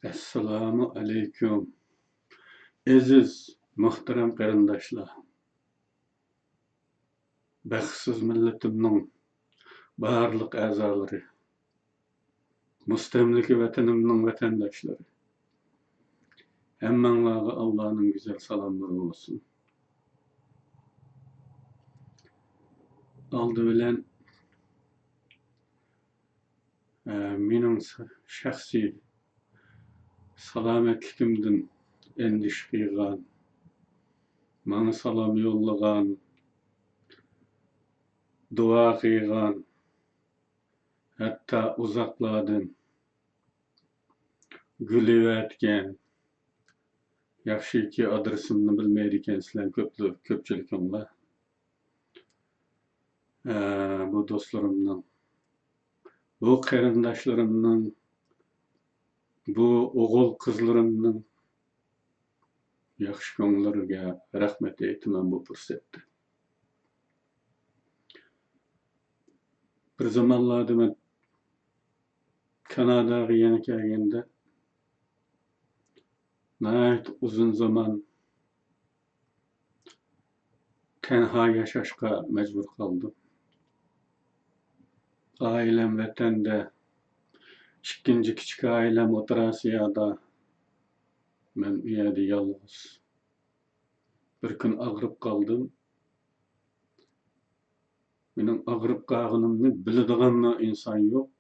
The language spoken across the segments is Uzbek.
Assalomu alaykum. Aziz, muhtaram qarindoshlar. Baxtsiz millatimning barliq a'zolari, mustamlika vatanimning vatandoshlari. Hammanglarga Allohning go'zal salomlari bo'lsin. Oldi bilan mening shaxsiy salomatligimdan endish qilgan, bana salom yo'llagan, duo qilgan, hatta uzoqlardan gülevatgan, yaxshiki adresimni bilmaydi ekansizlar ko'pchilikinglar. Bu do'stlarimning, bu qarindoshlarimning, bu o'g'il qizlarimning yaxshi ko'ngillariga rahmat aytaman bu fursatda. Bir zamonlarda men Kanadaga yana kelganda nəhayət uzun zaman tenha yaşashqa mecbur kaldım. Ailem vatanda, ikkinchi kichik ailem O'rta Osiyoda, men u yerda yolg'iz. Bir kun og'rib qoldim. Mening og'rib qolganimni biladigan inson yo'q.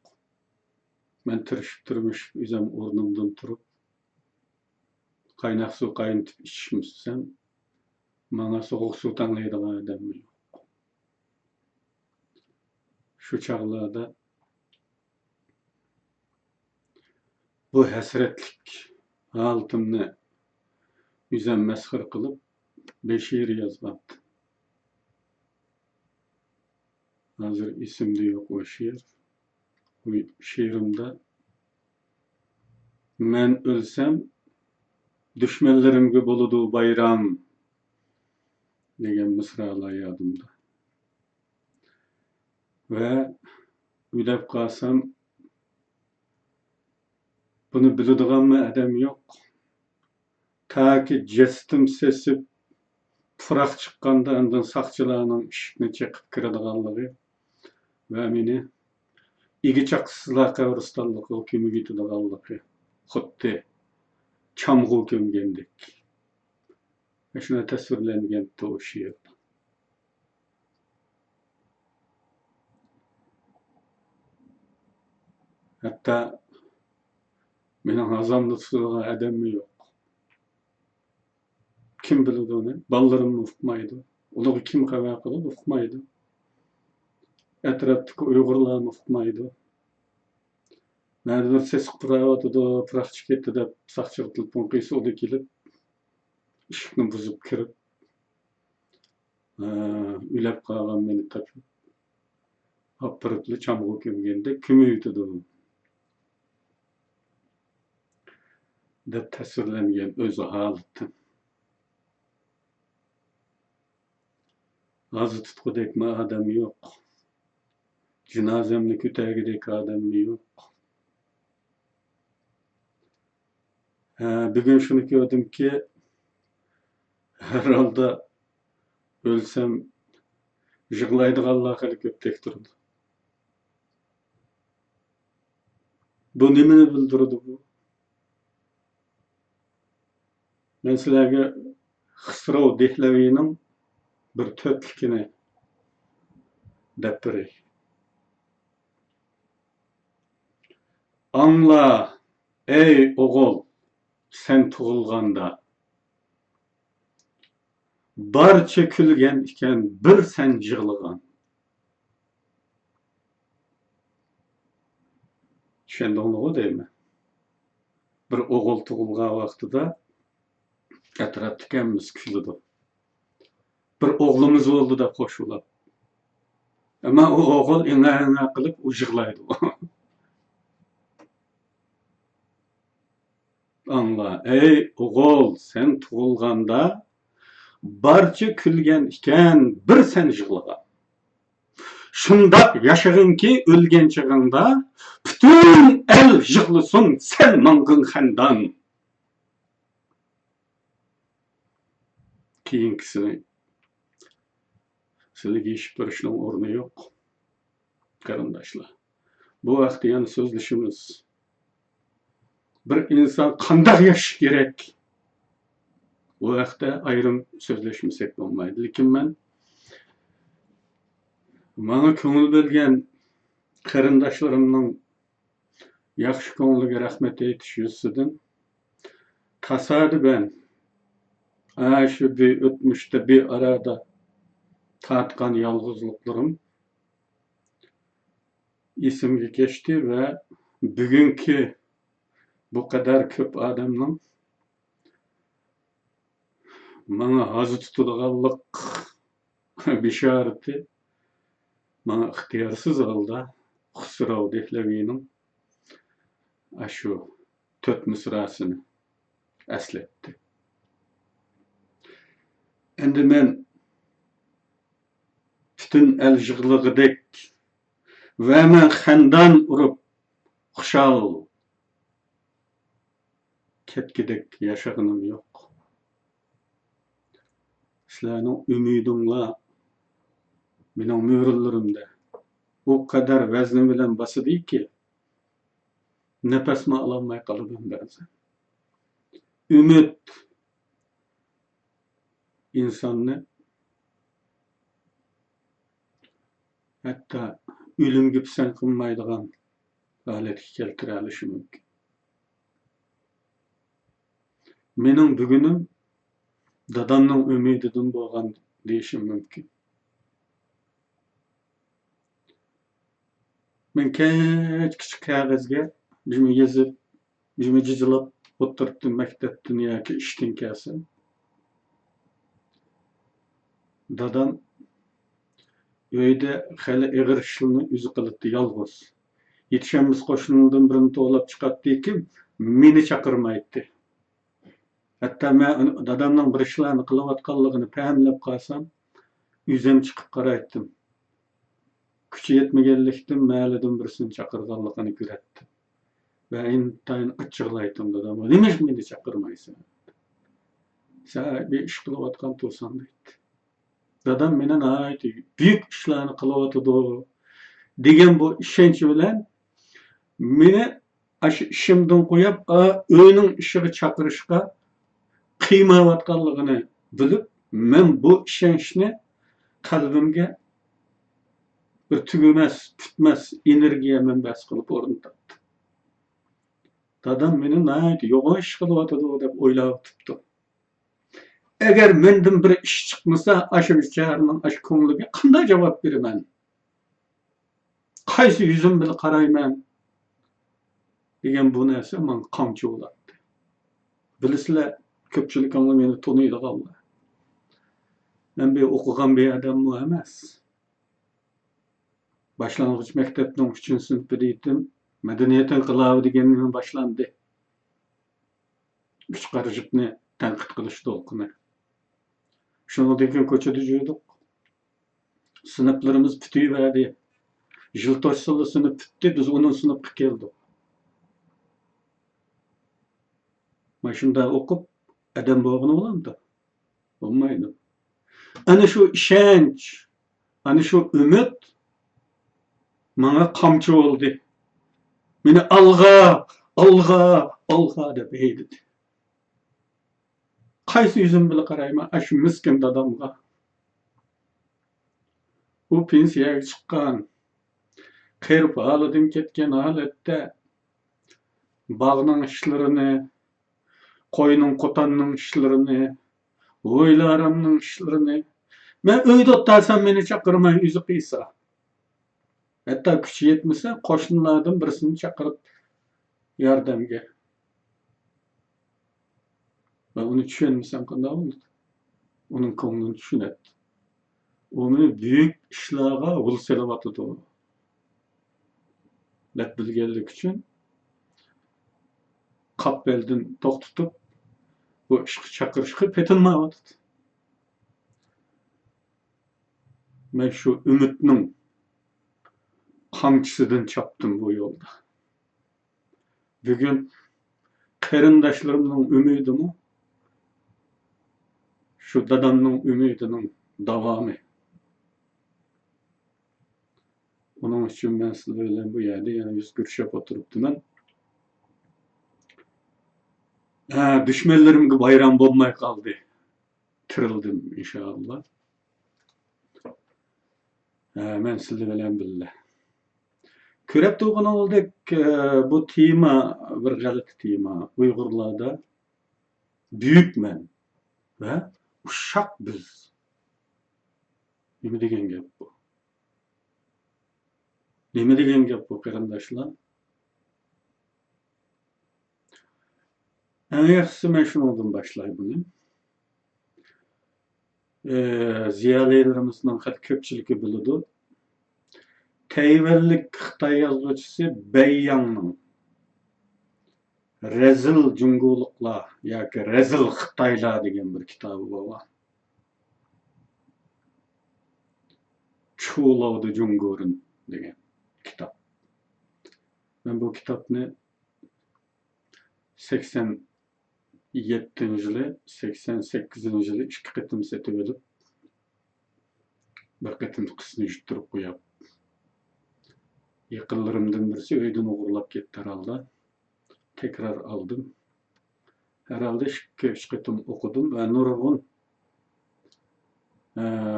Men tirishib o'zim o'rnimdan turib, qaynoq suv qaynatib ichishmisam, bana soğuk suv tanlaydigan odam yo'q. Şu çağlarda bu hasretlik halatımni o'zim masxir qilib, she'r yozmabdi. Hozir esimda yo'q o she'r. Bu she'rimda men o'lsam düşmanlarimga bo'ladi bayram degan misralar yodimda. Ve o'ylab qolsam, buni biladigan odam yo'q. Taki jasadim sesib puroq chiqqanda undan saqchilarning eshikni chaqib kiradiganligi va meni igi chaqsizlar qabristonligiga ko'mib yetadiganligi, xuddi chamg'u ko'mgandek. Shuna tasvirlangan o she'r. Hatta mening azamda tutadigan odam yo'q. Kim biladi onu? Balllarım uqmaydi. Ularga kim xabar qiladi? Uqmaydi. Atrofdagi Uyg'urlar uqmaydi. Ma'lum ses qurayotdi, puroq ketdi deb saqchiga telefon qilsa, o da kelib eshikni buzib kirib, o'ylab qolgan meni topib, opiribli chamg'u ko'mganda ko'miydi deb tasvirlangan o'zi holatim. G'azi tutqudek odam yo'q. Jinozamni ko'targidek odam yo'q. Bugun shuni ko'rdimki, herhalde ölsem yig'laydiganlar hali ko'pdek turdi. Bu nimani bildirdi bu? Men sizlarga Xisro Dehlavining bir to'tlikini deb beray. Anla ey o'g'il, sen tug'ilganda barcha kulgan ekan, bir sen yig'lagan. Tushundingmi deyman? Bir o'g'il tug'ilgan vaqtida atrofda hammamiz kuladi. Bir o'g'limiz bo'ldi deb qo'shilib. Ammo u o'g'il ina qilib yig'laydi. Anla ey o'g'il, sen tug'ilganda barcha kulgan ekan, bir sen yig'lagan. Shunda yashag'inki o'lgan chag'ingda butun el el yığlısın sen mangın xandan. Keyinkisini sizlarga eshitib berishning o'rni yo'q. Qarindoshlar, bu vaqtda yana so'zlashimiz. Bir inson qanday yashash kerak? Bu vaqtda ayrim so'zlashmasak bo'lmaydi. Lekin men menga ko'ngil bergan qarindoshlarimning yaxshi ko'ngliga rahmat aytish yuzidan tasodiban shu o'tmishda bir arada tatgan yolg'izliklarim esimga geçti ve bugünkü bu kadar ko'p odamning menga hozir tutadiganlik bishorati menga ixtiyorsiz holda Xusrav Dehlavining shu 4 misrasini eslatdi. Endi men bütün el yığıligidek ve men xandan urib xushal ketgidek yaşaganim yok. Sizlarning umidinglar mening mo'rillarimda o kadar vazni bilan bosidiki, nefesimi alolmay qolaman ba'zan. Umid insonni hatta ölümge pisand qilmaydigan holatga keltira olishi mumkin. Mening bugunim dadamning umididan bo'lgan deyishim mumkin. Men kichik qog'ozga bizmi yozib, bizmi jizilab o'tiribdim maktabdan yoki ishdan kelsa. Dadam uyda hali ig'ir ishlarni o'zi qilibdi, yolg'iz. Yetishamiz qo'shnilardan birini to'g'lab chiqatdi kim meni chaqirmaydi. Hatta men dadamning bir ishlarni qilayotganligini fahmlab qolsam, o'zim chiqib qaraydim. Kuchi yetmaganlikdan maylidan birisini chaqirganligini ko'ratdim. Va intayin achchiqlaydim dadam. Nimaga meni chaqirmaysan? Sen bir ish qilayotgan to'san deydi. Dadam meni aytdi, büyük ishlarni qilyotdi degan bu ishonchi bilan meni shu ishimdan qo'yib, o'yning ishiga chaqirishga qiymayotganligini bilib, men bu ishonchni qalbimga bir tugumas, tutmas energiya manbasi qilib o'rnatdi. Dadam meni aytdi, yo'q ish qilyotdi deb o'ylab turibdi. Eğer menden bir iş çıkmasa, aşı biçarının aşı ko'ngliga qanday javob beraman? Qaysi yüzüm bilan qarayman? Degan bu narsa men qamchi bo'ladi. Bilasizlar, ko'pchilik meni taniydiganlar. Men bir o'qigan bir odam emas. Boshlang'ich maktabning 3-sinfida edim. Madaniyat inqilobi degandan boshlandi. Uch qarishibni tanqid qilish to'lqini. Şundan ko'chada yurdik. Sınıflarımız bitiverdi. Jiltoshsizlar sınıf bitti, biz onun sınıfga keldik. Men shunda o'qib, adam bo'lgani bo'lamdi. Bo'lmaydi. Ana shu ishonch, ana shu umid menga qamchi bo'ldi. Meni alg'a deb haydadi. Qaysi yüzüm bilan qarayman shu miskin dadamga. U pensiyaga chiqqan, qirib holidan ketgan holatda bog'ning ishlarini, qo'yning qo'tanning ishlarini, o'ylarimning ishlarini men uyda o'tirsam meni chaqirmay o'zi qilsa. Hatta kuchi yetmasa qo'shnilardan birisini chaqirib yordamga. Ben onu düşünmesem qanday bo'ladi? Onun ko'nglini tushunadi. O meni büyük ishlarga yo'l selavatdi. Deb bilganlik uchun qappeldan to'xtatib bu ishga chaqirishga petinmayapti. Men shu umidning qamchisidan chopdim bu yo'lda. Bugün qarindaşlarımның ümidimi şu dadamның ümidinin davamı. Onun için ben sizlerle bu yerde yani yüz görüşüp oturupdum. Düşmanlarımga bayram bolmay kaldı. Tirildim inşallah. Ben sizler bilen bille. Körep tuğun olduk bu tema bir galit tema. Uygurlarda büyükmen ve uşak biz. Nime degen gep bu? Nime degen gep bu qarindaşlar? Yaxşısı men şundan başlay bunu. Ziyalilerimizden hat köpçülüğü bilidi. Tayvanlik Xitay yazgıçısı Bai Yang'ның Rezil Cunguluklar yoki Rezil Xitaylar degan bir kitobi bor. Chulovdi Jungurin degan kitap. Ben bu kitapni 87-yili, 88-yili 2 qatim setib olib, bir qatim qisni juttirib qo'yap. Yaqinlarimdan birisi uydan o'g'irlab ketdi herhalde. Tekrar aldım. Herhalde 2-3 qatim o'qidim va nurg'un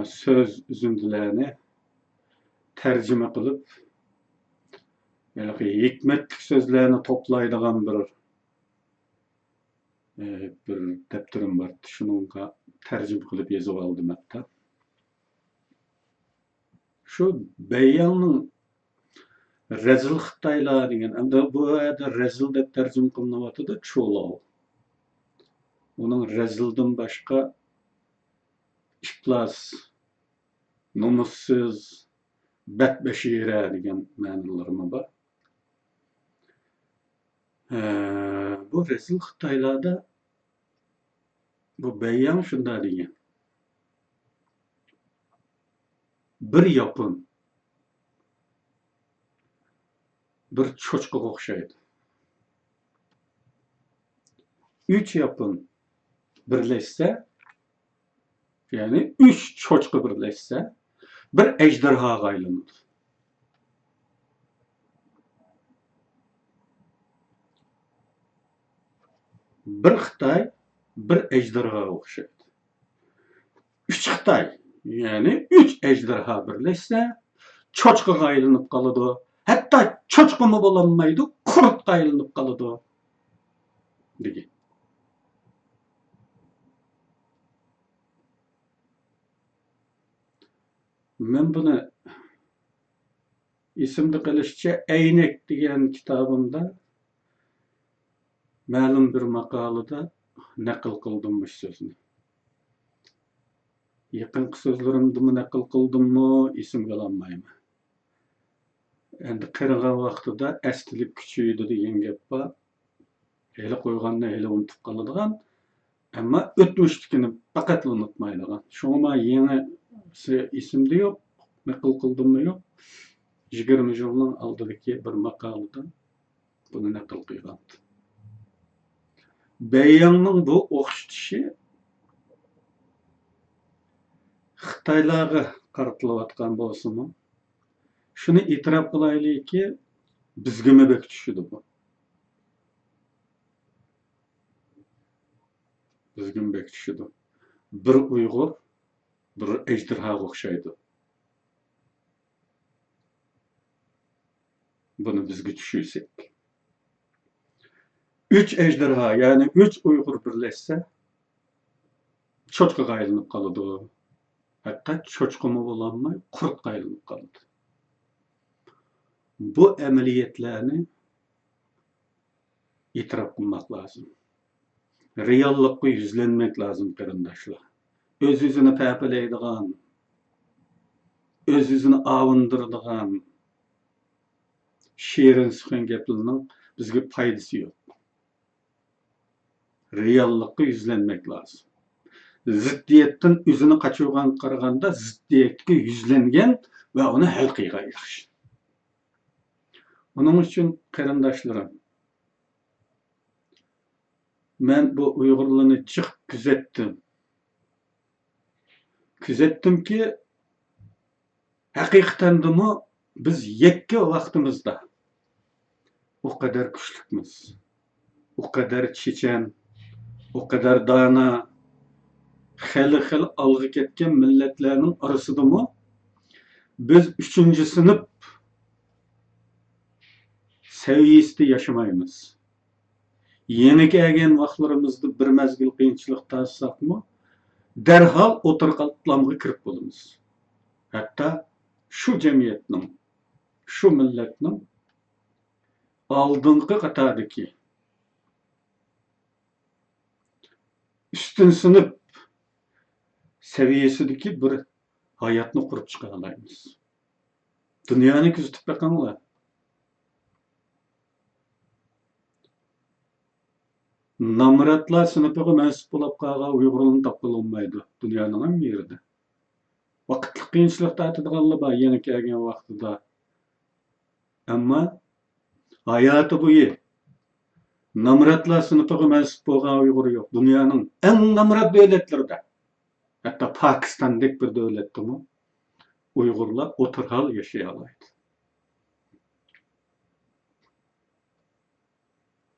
söz üzüntülerini tercüme qilib, hikmetlik sözlerini toplaydigan bir depterim var. Şununla tercüme qilib yozib oldim hatta. Şu Bai Yang'ның Rezil Xitaylar degan, endi bu yerda rezil deb tercüme qilinyapti, cho'lov. Onun rezildan başka iflas, numussiz, betbeşire degan ma'nolarimi bor. Bu Rezil Xitaylarda bu Bai Yang şunda degan. Bir yapın, bir çoçqa o'xshaydi. 3 yapın birleşse, yani 3 çoçqa birleşse, bir ejderhaga aylanır. Bir Xitay, bir ejderhaga o'xshaydi. 3 Xitay, yani 3 ejderha birleşse, çoçqaga aylanıp qaladı. Hatta çoçqamı bolanmaydı, kurtqa aylanıp qaladı. Degan. Men buni esimde qilishcha Aynek degan kitobimda ma'lum bir maqolada naql qildim bu so'zni. Yaqinqi so'zlarimni naql qildimmi, esimga olmayman. Endi qirg'in vaqtida aslilik kuchaydi degan gap bor. Hali qo'ygandan hali unutib qoladigan, ammo o'tmishlikni faqat unutmaydigan. Shunga yangi esimde yo'q, naql qildimmi yo'q. 20 yilning oldidagi bir maqolada buni naql qilgandim. Bai Yang'ның bu o'xshatishi Xitaylarga qaratilayotgan bo'lsa-mu, shuni e'tirof qilaylikki, bizga bek tushidi bu. Bizga bek tushidi. Bir Uyg'ur, bir ejderhaga o'xshaydi. Bunu bizga tushunsak. 3 ejderha, yani 3 Uyg'ur birleşse, çoçqaga aylanıp qaladı. Hatta çoçqamı bolanmay, kurtqa aylanıp qaladı. Bu ameliyatlarni e'tirof qilmak lazım. Reallikqa yuzlanmak lazım qarindoshlar. Öz-özini papalaydigan, öz-özini avundiradigan shirin suxan gaplarning bizga foydasi yo'q. Reallikqa yuzlanmak lazım. Ziddiyatdan o'zini qochirgan qaraganda ziddiyatga yuzlangan va uni hal qilgan yaxshi. Onun uchun qarindoshlarim, Ben bu Uygurluğunu çık küzettim. Küzettim ki hakikaten de mi biz yekke vaktimizde o kadar güçlükmüz, o kadar çiçen, o kadar dana, xel algı ketken milletlerinin arasında mı biz 3. sınıf seviyesinde yaşamayımız. Yeni gelgen vaxtlarımızda bir mezgil kıyınçılık taşısak mı derhal oturqaltlamga kirip bolumuz. Hatta şu cemiyetinin, şu milletinin aldığınqı qatardaki üstün sınıf seviyesideki bir hayatını kurup çıkaralayımız. Dünyani küzütüp bakanlar. Namratlar sınıfıga mensup bolup qalan Uygurluğunu tapılmaydı dünyanın hem yerinde. Vaqtliq qiyinchilikda aytadiganlar bor yana kelgan vaqtida. Ammo hayoti bo'yi namratlar sınıfıga mensup bo'lgan Uyg'ur yo'q. Dunyoning eng namrat davlatlarida, hatto Pokistondek bir davlatdami Uyg'urlar o'tirhal yashay oladi.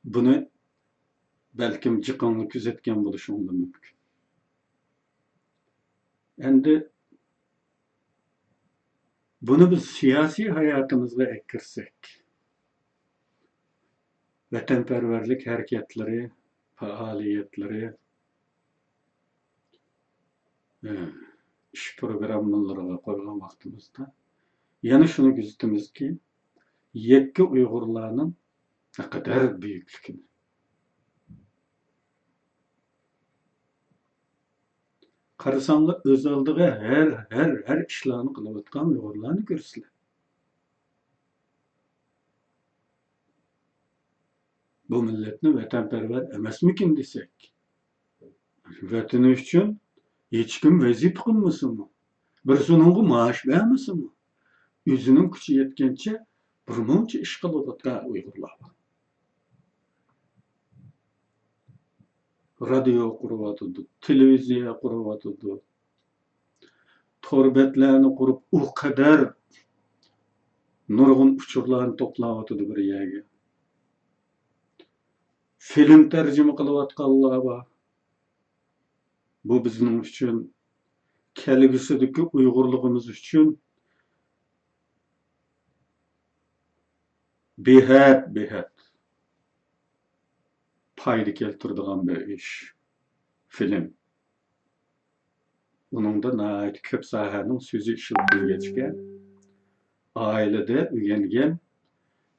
Buni balkim jiqinli kuzatgan bo'lishi mumkin. Endi bunu biz siyasi hayatımızda ekkirsek, vatanperverlik hareketleri, faaliyetleri, iş programlarına koyulan vaktimizde, yani şunu gözütümüz ki, yekki Uygurlarının ne kadar büyüklükünü. Karasanlı özeldiği her işlerini kılıvatkan Uygurlarını görsünler. Bu milletini vatanperver emesmikin desek, vatani üçün hiç kim vazip kılmasın mı? Bir sonungu maaş vermesin mi? Yüzünün küçü yetkençe bir muncha iş kılıvatkan Uygurlar var. Radyo kuruvatıdı, televizyon kuruvatıdı, torbetlerini kurup o kadar nurgun uçurlarını toplavatıdı bir yerge. Film tercüme kılıvatkanlar var. Bu bizim için, kelgüsüdeki Uygurluğumuz için behat payda keltirdigan bir iş. Film. Onun da nəhayət köp sahanın sözü işildiği geçken, ailede üyengen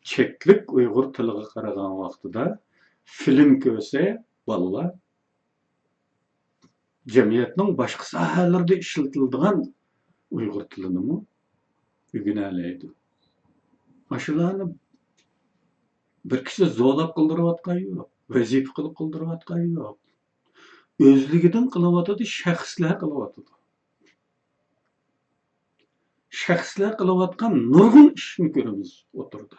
çeklik Uygur tiliga qaragan vaqtida film köse, valla cemiyetinin başka sahalarda işletildiğin Uygur tilini mi ügüneleydi. Aşılarını bir kişi zorlap kıldırıvatkan yok, vazif kılıp kıldırıvatkan yok. Özlügiden kılıvatıdı, şahslar kılıvatıdı. Şahslar kılıvatkan nurgun işini görümüz oturdu.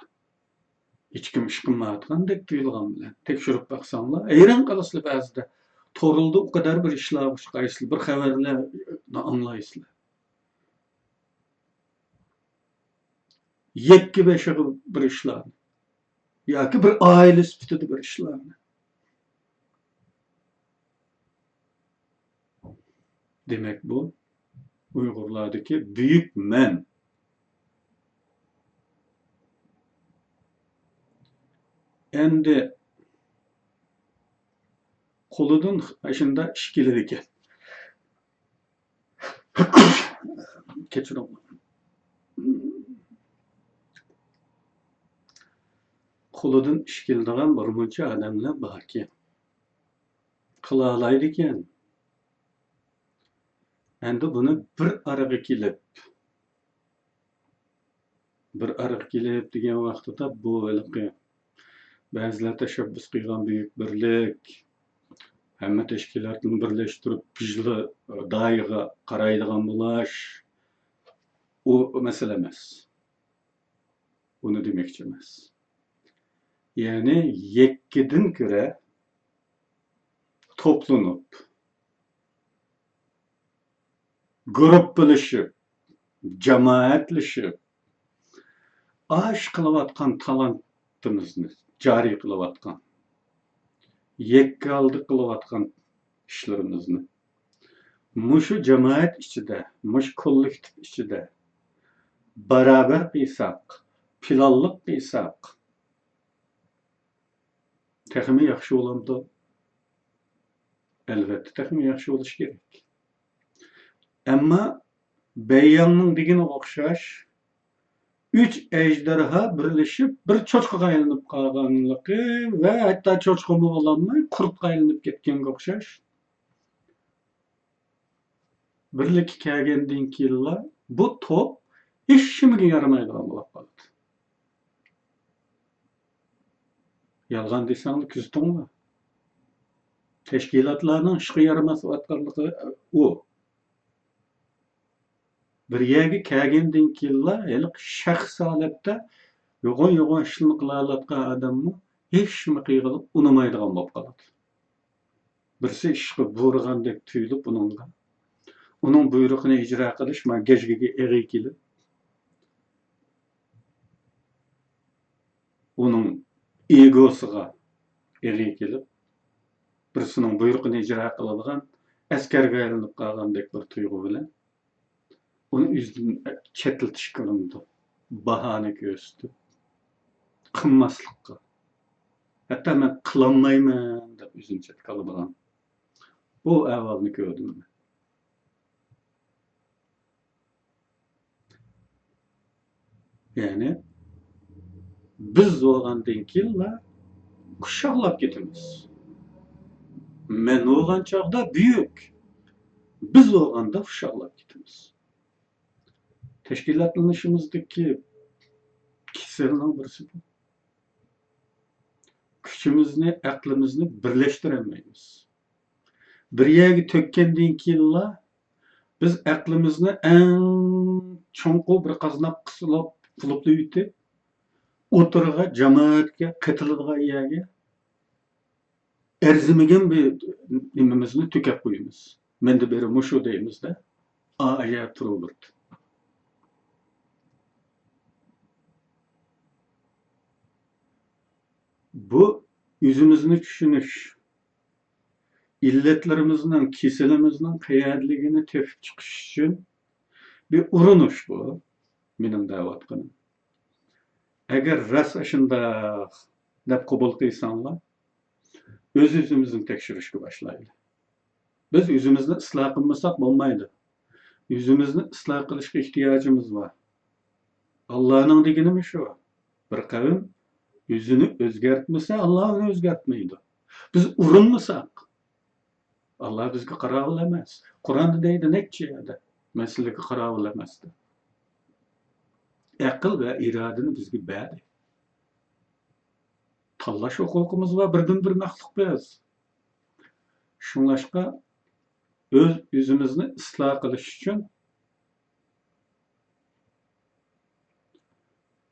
Hiç kim iş kılmayatgandek tuyulgan bilen. Tekşürüp baksanlar, eyran kalasılı bazıda. Toruldu o kadar bir işler çıkaysılı, bir haberler anlayısılı. Yekki beşiği bir işler. Ya ki bir aile süpütüdü bir işler. Demek bu Uygurlardaki büyük men. Endi koludun aşında işkileri gel. Keçirim. Koludun işkildiğen bir muncha adamlar var ki kılalaydı eken. Endi bunu bir arıq kelip degan vaqtida bu öyle bazılar teşebbüs kılgan büyük birlik, hamma teşkilatını birleştirip güçlü dayiga qaraydigan bulaş, o mesele emas. Bunu demekçi emas. Yani yekkidin göre toplanıp, grup bilişip, cemaatleşip, aş kılıvatkan talantımızını cari kılıvatkan, yekkaldı kılıvatkan işlerimizni, muşu cemaat içinde, muş kollektif içinde, beraber kıysak, planlık kıysak, texmi yaxşı olamdı. Elbette texmi yaxşı oluş gerek. Ama Beyanның degine oxşaş, üç ejderha birleşip bir çoçqa aylanıp qalğanlıqı ve hatta çoçqamı olanmay qurtqa aylanıp ketgenge oxşaş. Birlik kelgenden killa bu top hiç kimige yaramaydigan bolup qaldy. Yalgan deseň küzdüňmi? Teşkilatlarning işe yaramasy atganlygy o. Bir ýerge kelgenden killa elik şahs halatda yoğun işini qılalatgan adammy hiç kimi qygylyp unamaydygan bolup galady. Birisi işe burgandek tüýülip ununga. Onun buyrugyny ijra qilish ma gejgege eri kelip onun egosuga eri kelip birisinin buyrugyny ijra kıladigan askerge aýlanyp galgandek bir tuýgu bilen onu üzdün çetiltiş kılındı. Bahane göstü. Kınmaslıkka. Hatta men kılanmayman dep üzünçet kalıbıgan. Bu äwalny gördüm men. Yani biz bolgandan killa kuşaklap ketimiz. Men bolgan çagda büyük. Biz bolganda kuşaklap ketimiz. Teşkilatlanışımızdaki kişilerin birisi bu. Küçümüzni, aklımızını birleştiremeyiz. Bir yerge tökkenden killa biz aklımızını en çoňqu bir qaznak qısılap qılıply ütip oturga, cemaatga, qatıladigan yerge erzimigen bir nimemizni tökep koýýmyz. Mende beri muşu deýmizde. Aýa turulurdy. Bu yüzümüzünü düşünüş, illetlerimizden, keselimizden kıyadligini tepip çıkış için bir urunuş bu. Benim davatkanım. Eğer ras aşında dep kabul kıysanlar, öz yüzümüzün tekşirişki başlaydı. Biz yüzümüzü ıslah kılmasak olmaydı. Yüzümüzü ıslah kılışka ihtiyacımız var. Allah'ın degini mi şu? Bir kavim yüzünü özgertmese Allah onu özgertmeydi. Biz urunmasak Allah bizge karavul emas. Kur'an'da deydi nekçe ýerde meselege karavul emasdy. Akıl ve iradini bizge berdi. Tallaş hukukumuz var, birden bir mahluk biz. Şuňlaşka öz yüzümüzni ıslah kılış için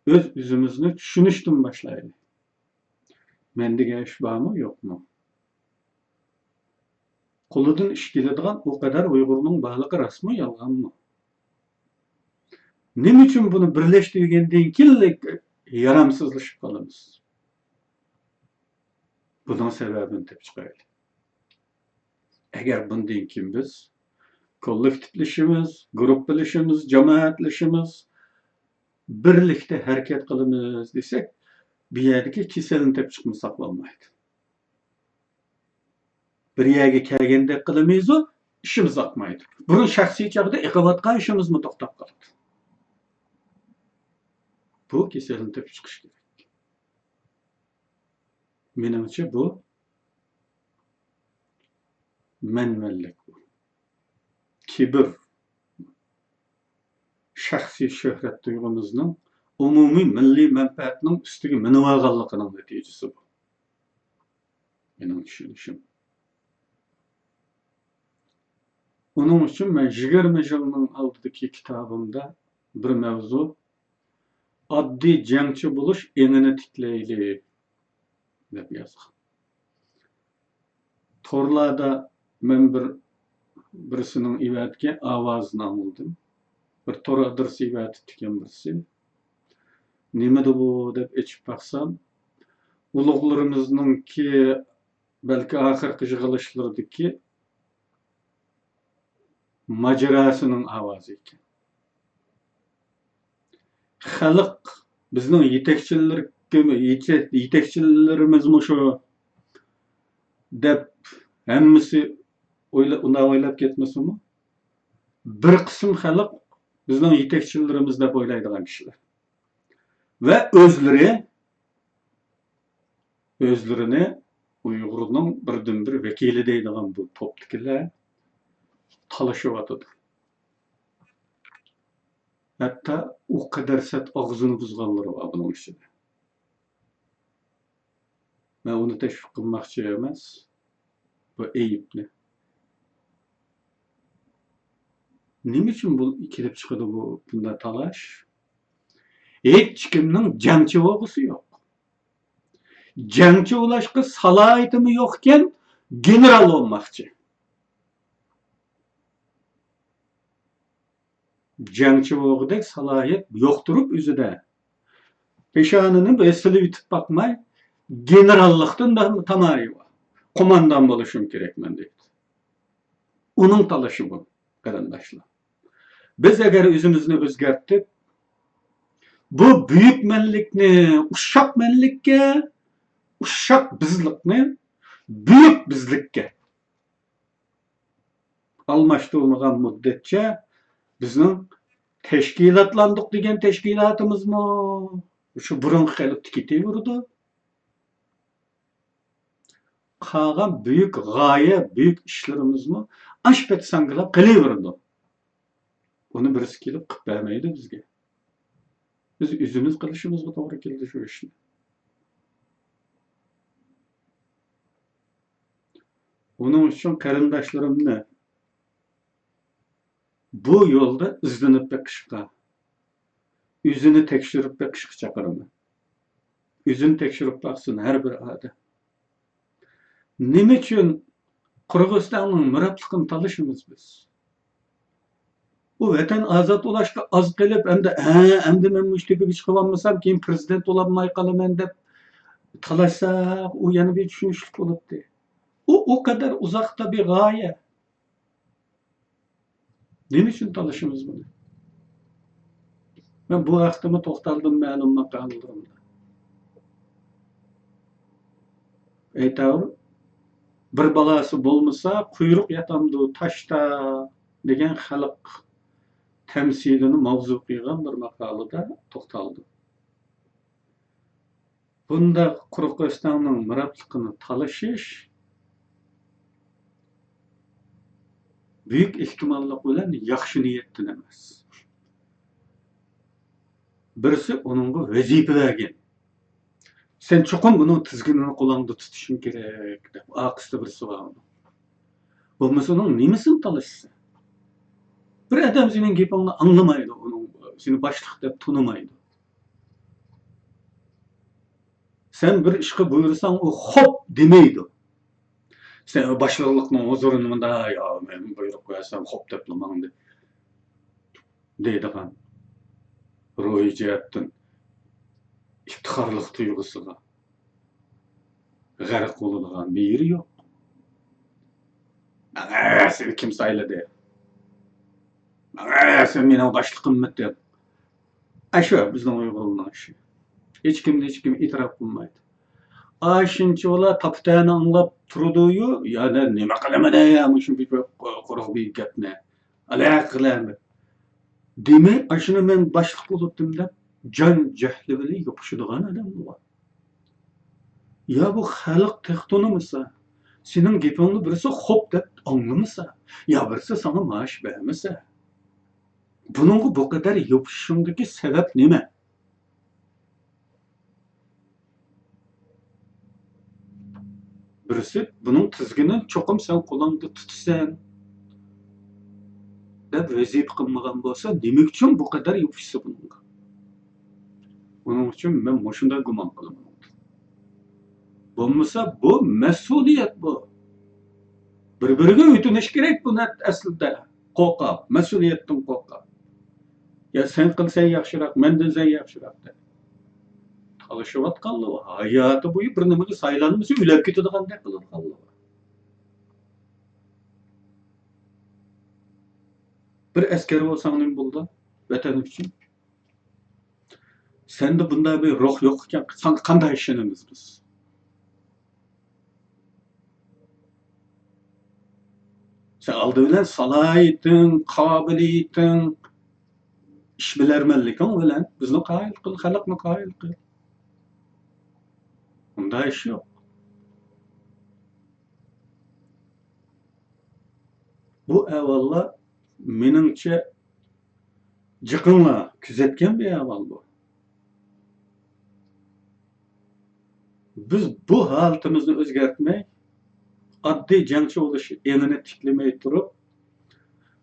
öz yüzümüzni düşünüşden başlayalım. Mende geş barmy, ýokmy? Kuludan iş geledigan o kadar Uygur'nun bağlıqı rasmı yalganmı? Nim üçün bunu birleştirgenden kille yaramsızlaşıp kalımız? Bunun sebebini tep çıkaralım. Eğer bundan kim biz kollektifleşimiz, grup bilişimiz, cemaatleşimiz, birlikte hareket kılımız desek bir yerdeki keselini tep çıkmasak olmaydı. Bir yerge kelgende kılamayız o, işimiz akmaydı. Bunun şahsi çağda ekavatqa işimiz mi toktap kaldı? Bu keselini tep çıkış gerek. Menimçe bu menvellik bu. Kibir, şahsi şöhret duygumuzun umumi milli menfaatinin üstüge minip alganlygynyň netijesi bu. Mening düşünüşüm. Onun için ben 20 ýylyň aldyky kitabımda bir mevzu addi jangçy boluş eňine tikleyli dep ýazgam. torlarda men birisinin iwatke awazyny anglydym. Bir tor adresy iwatdiken birisi. Nimede bu dep eçip baksam, uluglarymyzyňki belki ahirki jygylyşlardyky majarasynyň awazy eken. Halyk bizning yetekçilerimiz muşu dep hemmisi oylap ketmesinmi? Bir kısım halyk bizning yetekçilerimiz dep oylaydigan kişiler. Ve özlerini Uygur'un birden-bir vekili deydigan bu topdakiler talaşıp atıdı. Hatta o kadar sert ağzını buzganları var bunun içinde. Ben onu teşvik kılmakçı emas. Bu eyipli. Nime için bu kelip çıkıdı bunda talaş? Hiç kimning jangchi bolgusi yok. Jangchi bolashga salohiyatimi yo'qken general olmakçı. Jangchi bolgudek salohiyat yo'qturib üzüde. Peşanını besili bitip bakmay, generallıktan da tamayı var. Komandan boluşum gerek men deydi. Onun talaşı bu, qarandaşlar. Biz eğer özümüzni özgertip, bu büyük menlikni uşak menlikке, uşak bizlikni büyük bizlikке almaştırmagan muddetçe bizning teşkilatlandık degen teşkilatımızmı şu burun gelip tikiteverdi. Kalan büyük gaye, büyük işlerimizmi aşpet sangılap kılıverdi. Onu birisi kelip kıp bermeydi bizge. Biz üzümüz kılışımızga toğru keldi şu işni. Onun için qarindaşlarımni bu yolda izlenip bakışqa, üzünü tekşirip bakışqa çaqıraman. Üzünü tekşirip baksın her bir adam. Nime üçün Qırgızstanyň muraplykyn talışymyz biz? Bu vatan azat ulaşqa az gelip endi men müştebege çıkıp almasam keyin prezident olamay qalaman dep talaşsak o yana bir düşünüşlük bolupdy. O kadar uzakta bir gaye. Nime üçün talışymyz bunu? Ben bu wagtymy toktaldım ma'lum makalalarymda. Eytawr bir balası bolmasa kuyruk yatamdı taşta degen halyk temsilini mavzu kıygan bir makalada toktaldı. Bunda Qırgızstanyň muraplykyn talaşyş büyük ihtimallyk bilen ýaxşy niýetden emas. Birisi onunğa wezipe bergen. Sen çokum bunun tizginini kulağında tutuşun gerek dep aqysda birisi var. Bolmasa onun nimesin talaşsa? Bir adam senin gepini anlamaydı, onun seni başlık dep tunamaydı. Sen bir işe buyursan o hop demeydi. Sen başlıklıkның huzurunda ya men buyruq koyarsam hop deplamam deydigan. Ruhi jihatdan iftiharlyk tuýgusyga garaq boladigan biri yok. Seni kim saýlady? Sen meniň başlykymmy dep. Aşa bizning Uygurlaryň işi. Hiç kim itiraf kılmaydı. Aşınçı ola taptağını anlap turduğu ya nime kılamada ya muşun bir koruk bir gapne. Alaya kılamı. Demi aşını men başlık bolupdym dep can jahli bilen yopuşuduğan adam bu. Ya bu halyk tektonumysa, senin gepini birisi hop dep anlamasa, ya birisi sana maaş bermese. Bunun bu kadar yopuşuşundaki sebep nime? Birisi bunun tizginin çokum sen kulağında tutsan dep wezipe kılmagan bolsa, demek üçün bu kadar yopuşsa bununla. Onun için men moşunda guman kılaman. Bolmasa bu mesuliyet bu. Bir-biriga ötüniş kerak bu aslida. Qo'rqoq, mas'uliyatdan qo'rqoq. Ya sen qilsang yaxshiroq, mendan sen yaxshiroq deb. Talashayotganlar hayoti bo'yi bir nimaga saylanmasa o'lib ketadigandek qiladiganlar. Bir askar bo'lsang nima bo'ldi? Vatan uchun. Sende bunday bir ruh yok ekan, sen qanday ishonamiz biz? Sen aldı bilen salahiyetin, kabiliyetin, işbilermenlikin bilen bizni qayil qil, xalqni qayil qil. Bunday iş yok. Bu evvalla meningçe jiqinla küzetken bir evval bu. Biz bu halatimizni o'zgartmay, oddiy jangchi bo'lish enini tiklamay turib,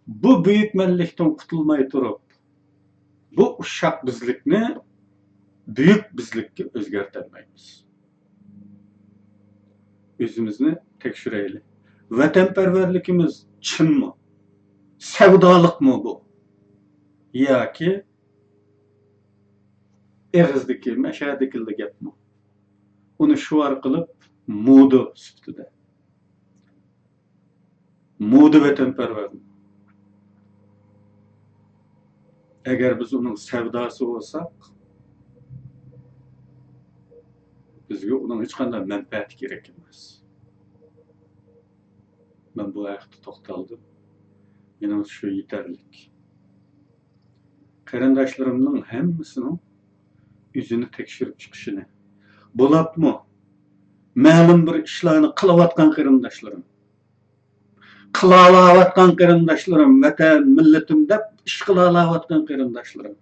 bu buyukmanlikdan qutulmay turib, bu uşak bizlikni büyük bizlikka o'zgartirmaymiz. Özümüzni tekshirayli. Vatanparvarligimiz chinmi? Savdolikmi bu? Yoki eg'izdagi, mashadikilli gapmi? Uni shu orqali moda sifatida. Moda vatanparvarmi? Agar biz uning savdosi bo'lsak, bizga uning hech qanday manfaati kerak emas. Ben bu ayakta to'xtaldim. Mening shu yetarlik. Qarindoshlarımning hammasining o'zini tekshirib chiqishini, bo'lapmi? Ma'lum bir ishlarni qilayotgan qarindoshlarim, qilalayotgan qarindoshlarim, vatan, millatim deb ish qilalayotgan qarindoshlarim.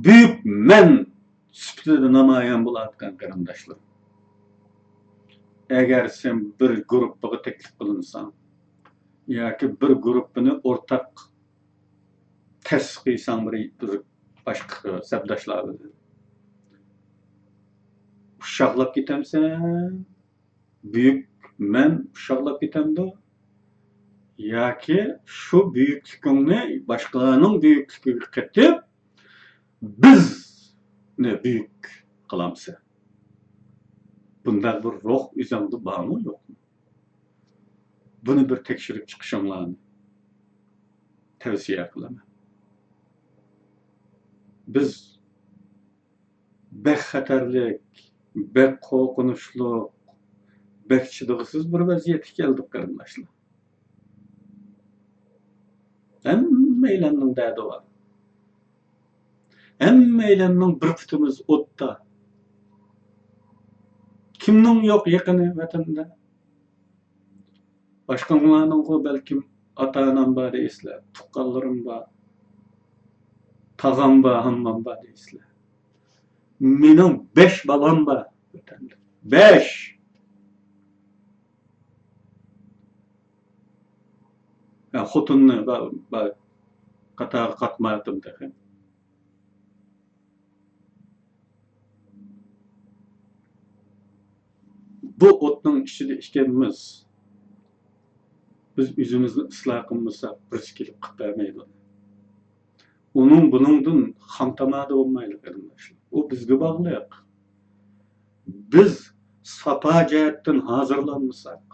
Büyük men sifatida namoyon bo'layotgan qarindoshlarim. Eğer sen bir gruppaga teklif qilinsan, yoki bir gruppani o'rtaq ta'sis qilsang bir boshqa sabdoshlar bilan uşaqlab ketamsan, büyük men uşaqlab ketamdi, yoki shu büyüklükni boshqalarning büyüklügiga qetib bizni büyük qilamsa. Bunday bir ruh o'zingda bormi, yo'qmi? Buni bir tekshirib chiqishinglarni tavsiya qilaman. Biz bek xatarlik, bek qo'rqinchli, bek chidag'isiz bir vaziyatga keldik qarindoshlar. Hammaylarning dardi bor. Hammaylarning bir putimiz o'tda. Kimning yo'q yaqini vatanda? Boshqalarning balkim ota-onam bor deysizlar, tuqqanlarim bor, tog'am bor, hammam bor deysizlar. Mening 5 bolam bor vatanda. 5. Ya xotinni qatar qatmadim dedim. Bu o'tning ichida ekanmiz. Biz o'zimizni isloh qilmasak, birisi kelib qilib bermaydi. Uning buningdan xamtamada bo'lmaydi qarindoshlar. U bizga bog'liq. Biz safa jihatdan hozirlanmasak,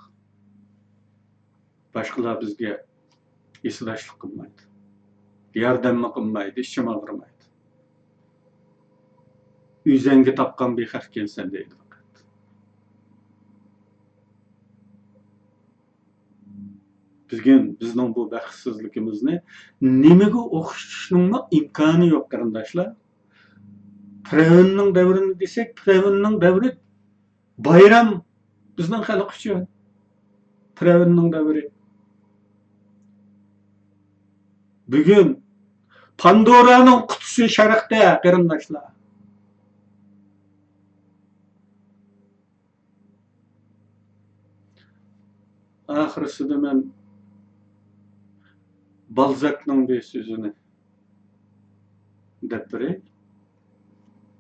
boshqalar bizga eslashlik qilmaydi. Yordam qilmaydi, ishim og'rimaydi. O'zingga topgan bexat kelsan deydi. Bizning bu baxtsizligimizni nimaga o'xshatishning imkoni yo'q qarindoshlar. Firavunning davrini desak, Firavunning davri bayram bizning xalq uchun. Firavunning davri. Bugun Pandoraning qutisi sharqda qarindoshlar. Oxirisida men Balzac'ның bir sözünü deb beray.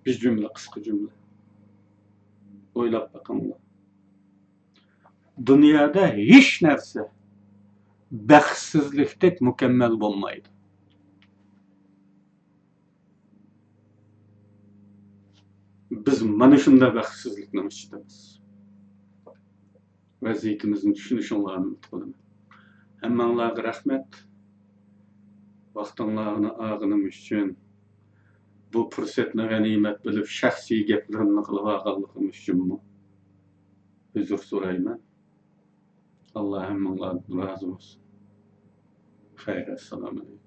Bir cümle, qisqa cümle. O'ylab boqinglar. Dünyada hiç narsa baxtsizlikdek mukammal bo'lmaydi. Biz mana shunday baxtsizlikning ichidamiz. Vaziyatimizni tushunishinglarni umid qilaman. Hammanglarga rahmat. Vaqtinglarni ag'anim uchun, bu fursatni g'animat bilib shaxsiy gaplarimni qilib olganligim uchun uzr so'rayman. Alloh hammanglardan rozi bo'lsin. Xayr, assalomu alaykum.